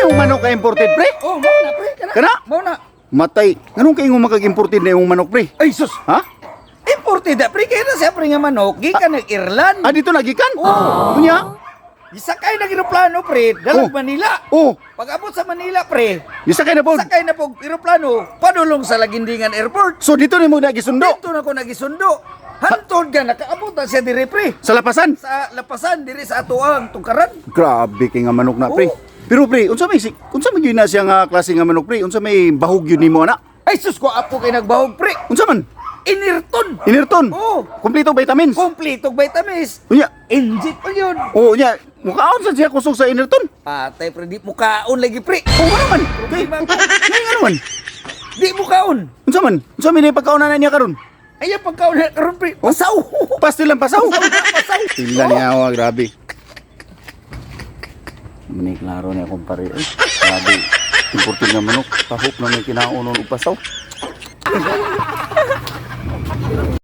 yung manok ka imported, pre? Oh, mau na pre. Kana? Mau na. Matay. Nganong kayo makag-imported na yung manok, pre? Ay sus. Ha? Imported da pre kaya na siya pre nga manok gikan ng Ireland. Ah, dito nagikan? Oh. Kunya? Isakay ng eroplano pre, dalag Oh. Manila. Oh, Pag abot sa Manila pre, isakay na po. sakay na po eroplano padulong sa Lagindingan Airport. So dito ni mo nagisundo Dito na ko nagisundo. Hantod ka nakaabot na siya diri pre. sa lapasan. Sa lapasan diri sa atuang tungkaran. Grabe kay nga manok na, pre. Oh. Pero pre, unsa may gyud na siya nga klase nga manok, pre? Unsa may bahog yun nimo ana? Ay sus ko apo kay nagbahog pre. Unsa man? Inirton. Inirton. Oh, Kompleto vitamins. kompletong vitamins. Unya. Inject pa yun. Oh, nya. Mukhaon sa siya kusog sa Inirton. Patay pre, di mukaon lagi pre. Oh, ano man? Kay, ano man? Di mukaon. Unsa man? Unsa may pagkaunan na niya karon? Ay, pagkaon na karon pre. Pasaw. Pastil lang pasaw. Pasaw. Tila niya ako, grabe. Mani klaro niya kumpare. Ay, grabe. Imported nga manok. Tahop na may kinaunon upasaw.